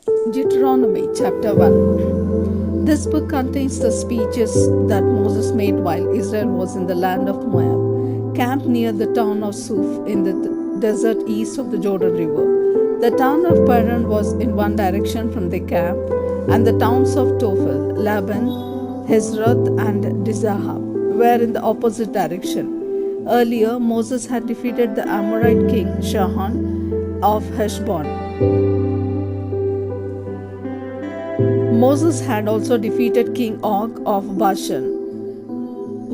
Deuteronomy Chapter 1. This book contains the speeches that Moses made while Israel was in the land of Moab, camped near the town of Suf in the desert east of the Jordan River. The town of Paran was in one direction from the camp, and the towns of Tophel, Laban, Hezroth, and Dizahab were in the opposite direction. Earlier, Moses had defeated the Amorite king Sihon of Heshbon. Moses had also defeated King Og of Bashan,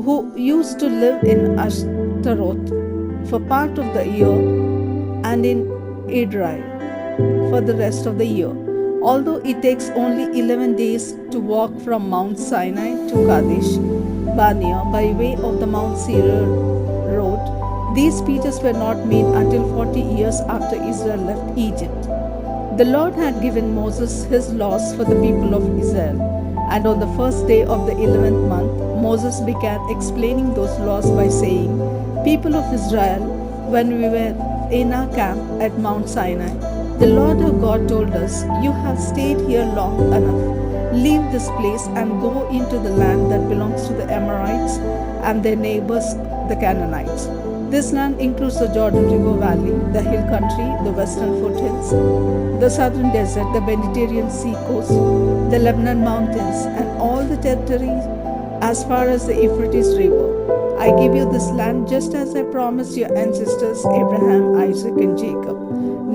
who used to live in Ashtaroth for part of the year and in Edrei for the rest of the year. Although it takes only 11 days to walk from Mount Sinai to Kadesh Barnea by way of the Mount Seir road, these speeches were not made until 40 years after Israel left Egypt. The Lord had given Moses his laws for the people of Israel, and on the first day of the 11th month, Moses began explaining those laws by saying, "People of Israel, when we were in our camp at Mount Sinai, the Lord our God told us, 'You have stayed here long enough. Leave this place and go into the land that belongs to the Amorites and their neighbors, the Canaanites.' This land includes the Jordan River Valley, the hill country, the western foothills, the southern desert, the Mediterranean sea coast, the Lebanon mountains, and all the territory as far as the Euphrates River. I give you this land just as I promised your ancestors Abraham, Isaac, and Jacob.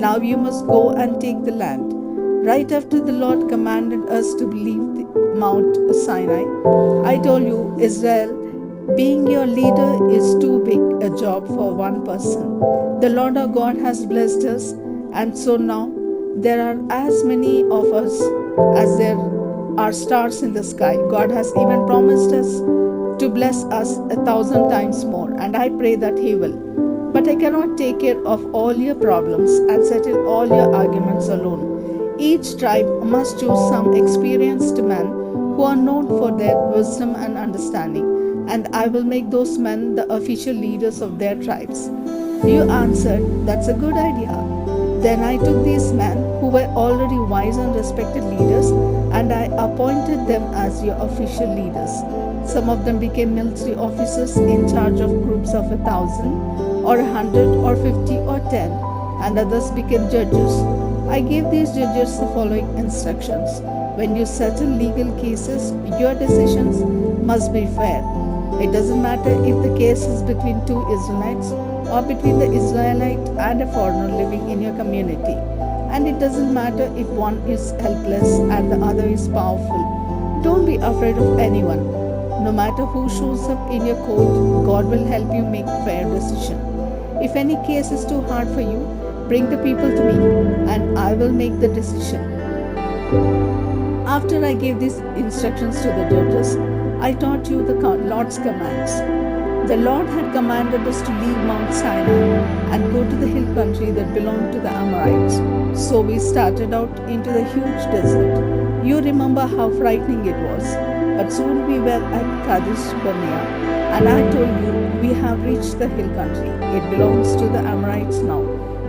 Now you must go and take the land." Right after the Lord commanded us to leave Mount Sinai, I told you, "Israel, being your leader is too big a job for one person. The Lord our God has blessed us, and so now there are as many of us as there are stars in the sky. God has even promised us to bless us 1,000 times more, and I pray that He will. But I cannot take care of all your problems and settle all your arguments alone. Each tribe must choose some experienced men who are known for their wisdom and understanding, and I will make those men the official leaders of their tribes." You answered, "That's a good idea." Then I took these men who were already wise and respected leaders, and I appointed them as your official leaders. Some of them became military officers in charge of groups of 1,000 or 100 or 50 or 10, and others became judges. I gave these judges the following instructions: when you settle legal cases, your decisions must be fair. It doesn't matter if the case is between two Israelites or between the Israelite and a foreigner living in your community. And it doesn't matter if one is helpless and the other is powerful. Don't be afraid of anyone. No matter who shows up in your court, God will help you make fair decision. If any case is too hard for you, bring the people to me, and I will make the decision. After I gave these instructions to the judges, I taught you the Lord's commands. The Lord had commanded us to leave Mount Sinai and go to the hill country that belonged to the Amorites. So we started out into the huge desert. You remember how frightening it was. But soon we were at Kadesh Barnea, and I told you, "We have reached the hill country. It belongs to the Amorites now,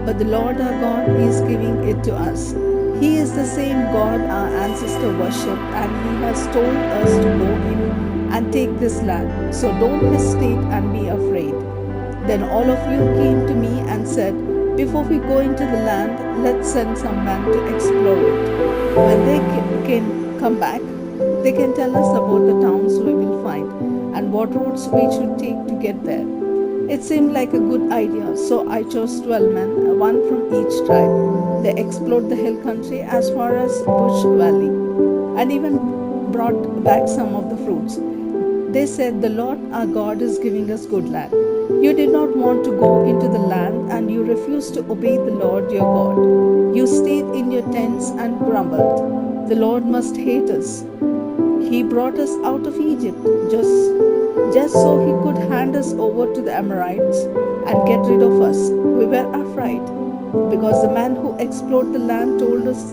but the Lord our God is giving it to us. He is the same God our ancestor worshipped, and He has told us to go in and take this land. So don't hesitate and be afraid." Then all of you came to me and said, "Before we go into the land, let's send some men to explore it. When they can come back, they can tell us about the towns we will find and what routes we should take to get there." It seemed like a good idea, so I chose 12 men, one from each tribe. They explored the hill country as far as Bush Valley, and even brought back some of the fruits. They said, "The Lord our God is giving us good land. You did not want to go into the land, and you refused to obey the Lord your God. You stayed in your tents and grumbled. The Lord must hate us. He brought us out of Egypt just so He could hand us over to the Amorites and get rid of us. We were afraid, because the man who explored the land told us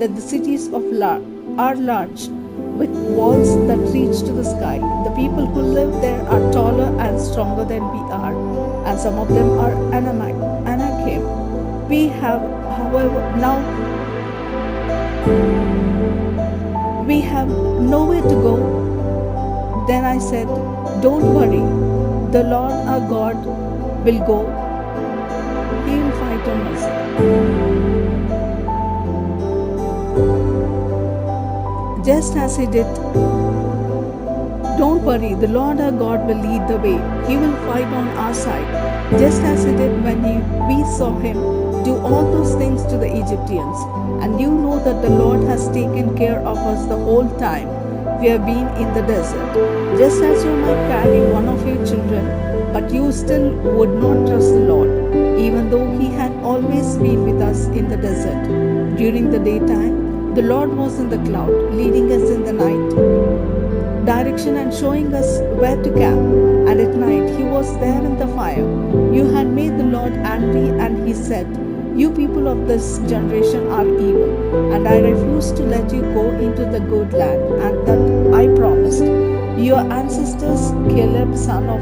that the cities are large, with walls that reach to the sky. The people who live there are taller and stronger than we are, and some of them are Anakim. We have, however, now We have nowhere to go. Then I said, don't worry, the Lord our God will go. He will fight on our side. Just as He did. Don't worry, the Lord our God will lead the way. He will fight on our side, just as He did when we saw Him do all those things to the Egyptians. And you know that the Lord has taken care of us the whole time we have been in the desert. Just as you might carry one of your children, but you still would not trust the Lord, even though He had always been with us in the desert. During the daytime, the Lord was in the cloud, leading us in the night direction and showing us where to camp. And at night He was there in the fire. You had made the Lord angry, and He said, you people of this generation are evil, and I refuse to let you go into the good land and that I promised. Your ancestors, Caleb, son of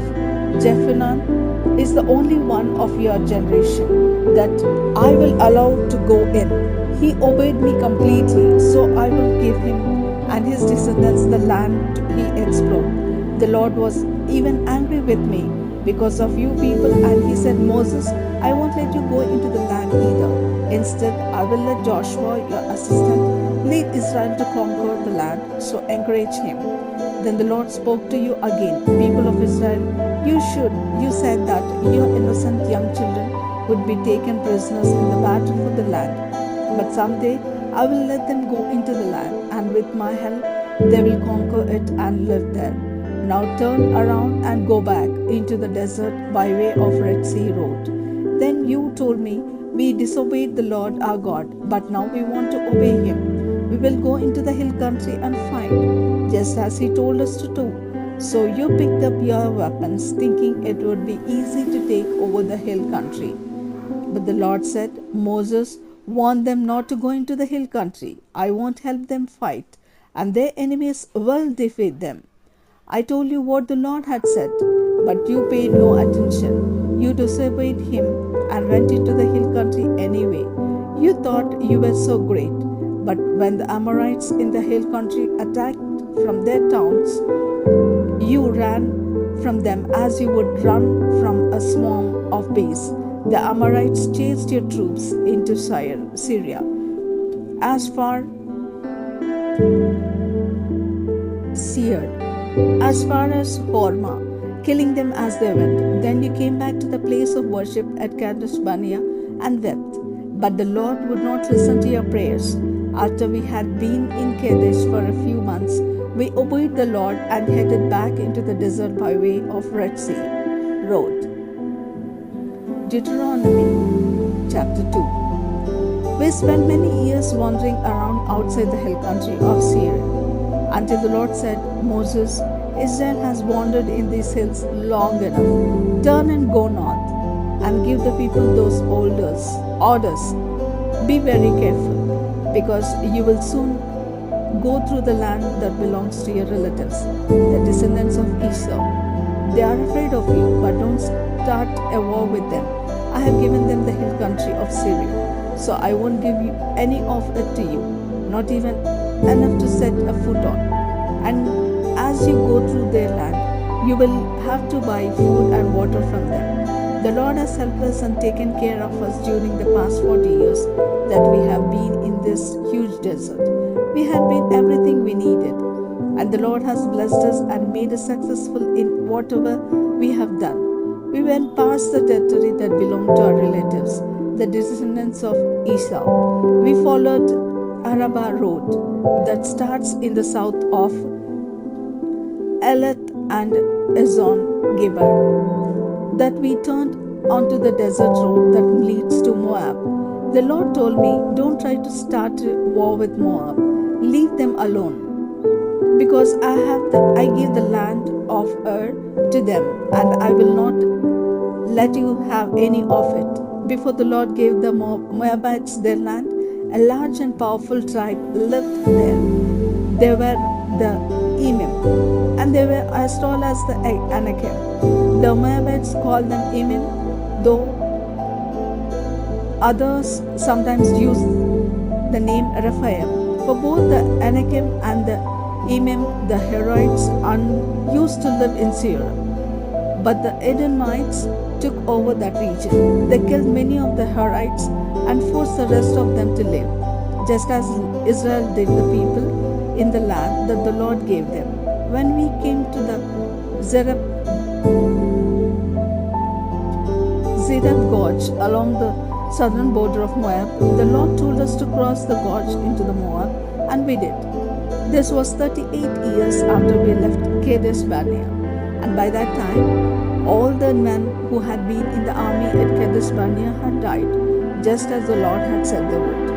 Jephunneh, is the only one of your generation that I will allow to go in. He obeyed me completely, so I will give him and his descendants the land he explored. The Lord was even angry with me because of you people, and He said, Moses, I won't let you go into the land either. Instead, I will let Joshua, your assistant, lead Israel to conquer the land, so encourage him. Then the Lord spoke to you again, people of Israel, you said that your innocent young children would be taken prisoners in the battle for the land. But someday I will let them go into the land, and with my help they will conquer it and live there. Now turn around and go back into the desert by way of Red Sea road. Then you told me, we disobeyed the Lord our God, but now we want to obey Him. We will go into the hill country and fight, just as He told us to do. So you picked up your weapons, thinking it would be easy to take over the hill country. But the Lord said, Moses, warn them not to go into the hill country. I won't help them fight, and their enemies will defeat them. I told you what the Lord had said, but you paid no attention. You disobeyed Him and went into the hill country anyway. You thought you were so great, but when the Amorites in the hill country attacked from their towns, you ran from them as you would run from a swarm of bees. The Amorites chased your troops into Syria, as far as Hormah, killing them as they went. Then you came back to the place of worship at Kadesh Barnea and wept. But the Lord would not listen to your prayers. After we had been in Kadesh for a few months, we obeyed the Lord and headed back into the desert by way of Red Sea road. Deuteronomy Chapter 2. We spent many years wandering around outside the hill country of Seir, until the Lord said, Moses, Israel has wandered in these hills long enough. Turn and go north, and give the people those orders. Be very careful, because you will soon go through the land that belongs to your relatives, the descendants of Esau. They are afraid of you, but don't start a war with them. I have given them the hill country of Syria, so I won't give you any of it to you, not even enough to set a foot on. And as you go through their land, you will have to buy food and water from them. The Lord has helped us and taken care of us during the past 40 years that we have been in this huge desert. We had been everything we needed, and the Lord has blessed us and made us successful in whatever we have done. We went past the territory that belonged to our relatives, the descendants of Esau. We followed Arabah road that starts in the south of Elath and Ezon Geber, that we turned onto the desert road that leads to Moab. The Lord told me, don't try to start a war with Moab. Leave them alone, because I give the land of Ur to them, and I will not let you have any of it. Before the Lord gave the Moabites their land, a large and powerful tribe lived there. They were the Emim, and they were as tall as the Anakim. The Moabites called them Emim, though others sometimes use the name Rephaim. For both the Anakim and the Emim, the Herites, used to live in Seir. But the Edomites took over that region. They killed many of the Herites and forced the rest of them to live, just as Israel did the people in the land that the Lord gave them. When we came to the Zereb Gorge along the southern border of Moab, the Lord told us to cross the gorge into the Moab, and we did. This was 38 years after we left Kadesh Barnea, and by that time, all the men who had been in the army at Kadesh Barnea had died, just as the Lord had said they would.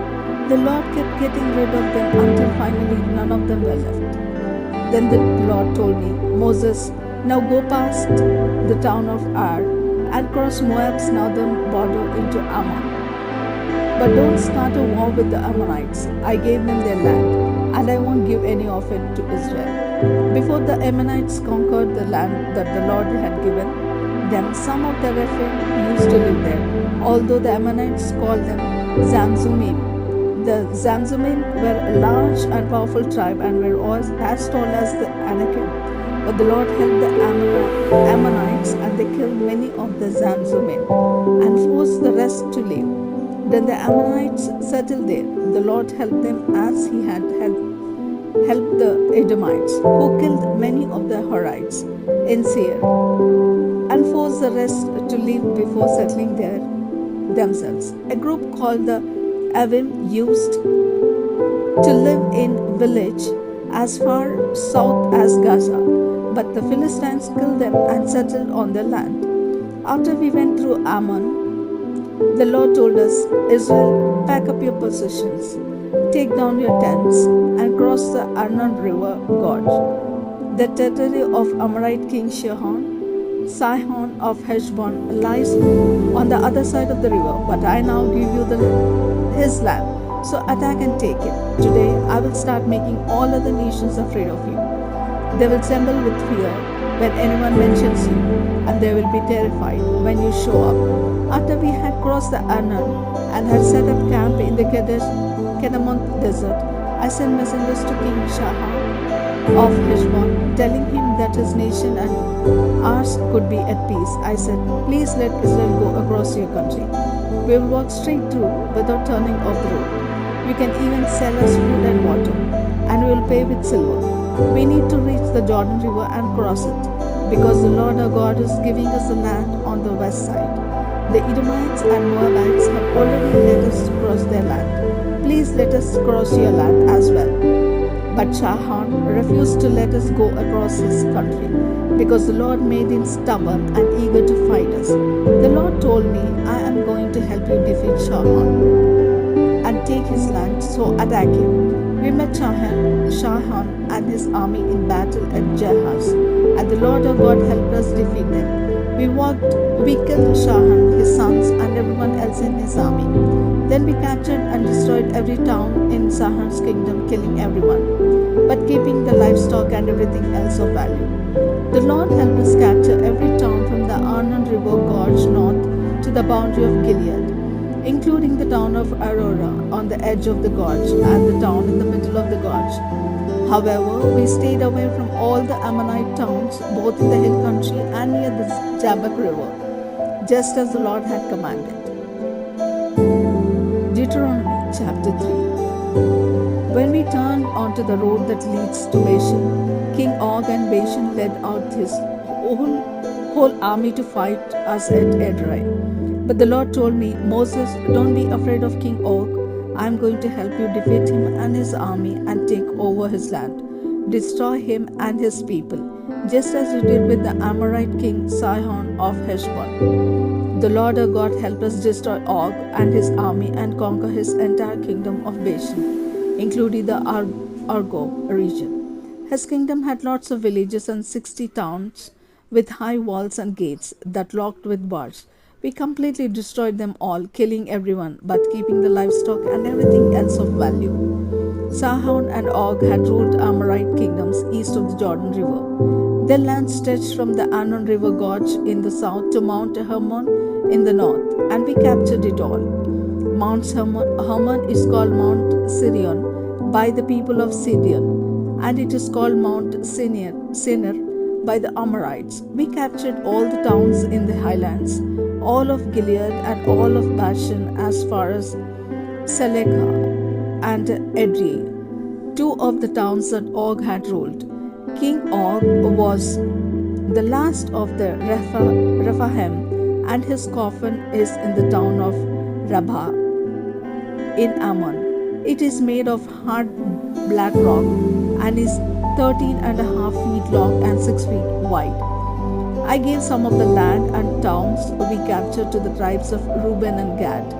The Lord kept getting rid of them until finally none of them were left. Then the Lord told me, Moses, now go past the town of Ar and cross Moab's northern border into Ammon. But don't start a war with the Ammonites. I gave them their land, and I won't give any of it to Israel. Before the Ammonites conquered the land that the Lord had given them, some of the Rephaim used to live there, although the Ammonites called them Zamzumim. The Zamzumim were a large and powerful tribe and were as tall as the Anakim. But the Lord helped the Ammonites, and they killed many of the Zamzumim and forced the rest to leave. Then the Ammonites settled there. The Lord helped them as he had helped the Edomites, who killed many of the Horites in Seir and forced the rest to leave before settling there themselves. A group called the Avim used to live in village as far south as Gaza, but the Philistines killed them and settled on their land. After we went through Ammon, the Lord told us, Israel, pack up your possessions, take down your tents, and cross the Arnon River Gorge. The territory of Amorite king Sihon of Heshbon lies on the other side of the river, but I now give you his land, so attack and take it. Today I will start making all other nations afraid of you. They will tremble with fear when anyone mentions you, and they will be terrified when you show up. After we had crossed the Arnon and had set up camp in the Kedemoth desert, I sent messengers to King Sihon of Heshbon, telling him that his nation and ours could be at peace. I said, please let Israel go across your country. We will walk straight through without turning off the road. You can even sell us food and water, and we will pay with silver. We need to reach the Jordan River and cross it, because the Lord our God is giving us the land on the west side. The Edomites and Moabites have already let us cross their land. Please let us cross your land as well. But Sihon refused to let us go across his country, because the Lord made him stubborn and eager to fight us. The Lord told me, I am going to help you defeat Sihon and take his land, so attack him. We met Sihon and his army in battle at Jahaz, and the Lord our God helped us defeat them. We killed Sihon, his sons, and everyone else in his army. Then we captured and destroyed every town in Sihon's kingdom, killing everyone, but keeping the livestock and everything else of value. The Lord helped us capture every town from the Arnon River Gorge north to the boundary of Gilead, including the town of Aurora on the edge of the gorge and the town in the middle of the gorge. However, we stayed away from all the Ammonite towns, both in the hill country and near the Jabbok River, just as the Lord had commanded. Deuteronomy Chapter 3. When we turned onto the road that leads to Bashan, King Og and Bashan led out his whole army to fight us at Edrei. But the Lord told me, Moses, don't be afraid of King Og. I am going to help you defeat him and his army and take over his land. Destroy him and his people, just as you did with the Amorite king Sihon of Heshbon. The Lord our God helped us destroy Og and his army and conquer his entire kingdom of Bashan, including the Argob region. His kingdom had lots of villages and 60 towns with high walls and gates that locked with bars. We completely destroyed them all, killing everyone, but keeping the livestock and everything else of value. Sihon and Og had ruled Amorite kingdoms east of the Jordan River. Their land stretched from the Arnon River Gorge in the south to Mount Hermon in the north, and we captured it all. Mount Hermon is called Mount Sirion by the people of Sidon, and it is called Mount Sinir by the Amorites. We captured all the towns in the highlands, all of Gilead and all of Bashan as far as Seleka and Edrei, two of the towns that Og had ruled. King Og was the last of the Rephaim, and his coffin is in the town of Rabbah in Ammon. It is made of hard black rock and is 13.5 feet long and 6 feet wide. I gave some of the land and towns we captured to the tribes of Reuben and Gad.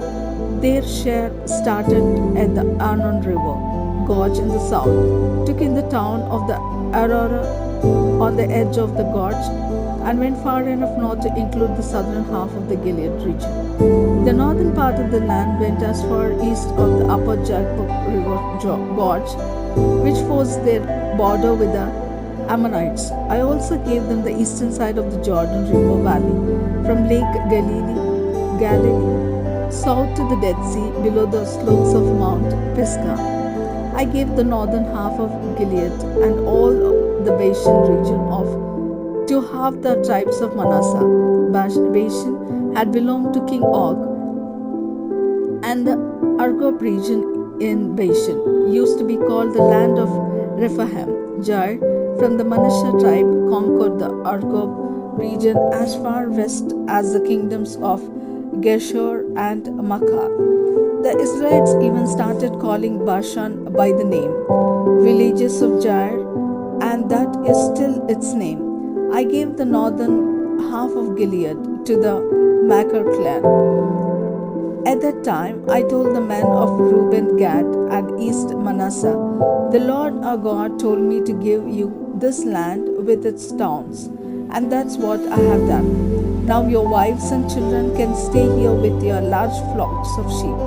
Their share started at the Arnon River gorge in the south, took in the town of the Aurora on the edge of the gorge, and went far enough north to include the southern half of the Gilead region. The northern part of the land went as far east of the upper Jabbok River gorge, which forced their border with the Ammonites. I also gave them the eastern side of the Jordan River Valley, from Lake Galilee, south to the Dead Sea, below the slopes of Mount Pisgah. I gave the northern half of Gilead and all the Bashan region to half the tribes of Manasseh. Bashan had belonged to King Og, and the Argob region in Bashan used to be called the land of Rephaim. Jair from the Manasseh tribe conquered the Argob region as far west as the kingdoms of Geshur and Makkah. The Israelites even started calling Bashan by the name, villages of Jair, and that is still its name. I gave the northern half of Gilead to the Machir clan. At that time, I told the men of Reuben, Gad, and East Manasseh, "The Lord our God told me to give you this land with its towns, and that's what I have done. Now your wives and children can stay here with your large flocks of sheep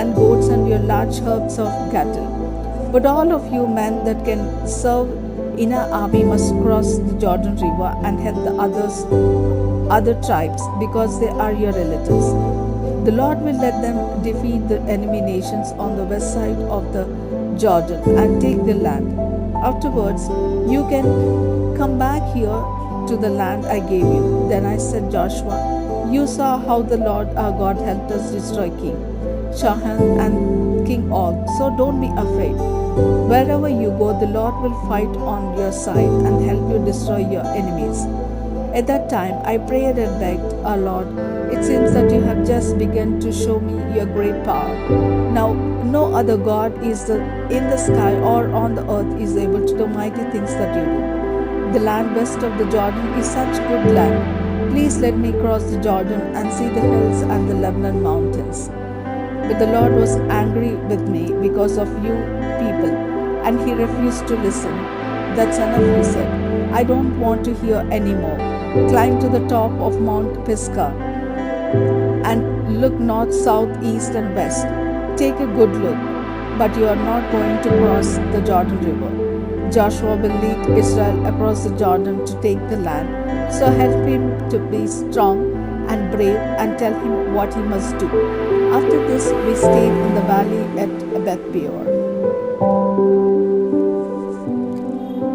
and goats and your large herds of cattle. But all of you men that can serve in our army must cross the Jordan River and help the other tribes, because they are your relatives. The Lord will let them defeat the enemy nations on the west side of the Jordan and take the land. Afterwards, you can come back here to the land I gave you." Then I said, "Joshua, you saw how the Lord our God helped us destroy King Sihon and King Og, so don't be afraid. Wherever you go, the Lord will fight on your side and help you destroy your enemies." At that time, I prayed and begged, "Our Lord, it seems that you have just begun to show me your great power. Now, no other God in the sky or on the earth is able to do mighty things that you do. The land west of the Jordan is such good land. Please let me cross the Jordan and see the hills and the Lebanon mountains." But the Lord was angry with me because of you people, and he refused to listen. "That's enough," he said. "I don't want to hear any more. Climb to the top of Mount Pisgah and look north, south, east, and west. Take a good look, but you are not going to cross the Jordan River. Joshua will lead Israel across the Jordan to take the land, so help him to be strong and brave and tell him what he must do." After this, we stayed in the valley at Beth Peor.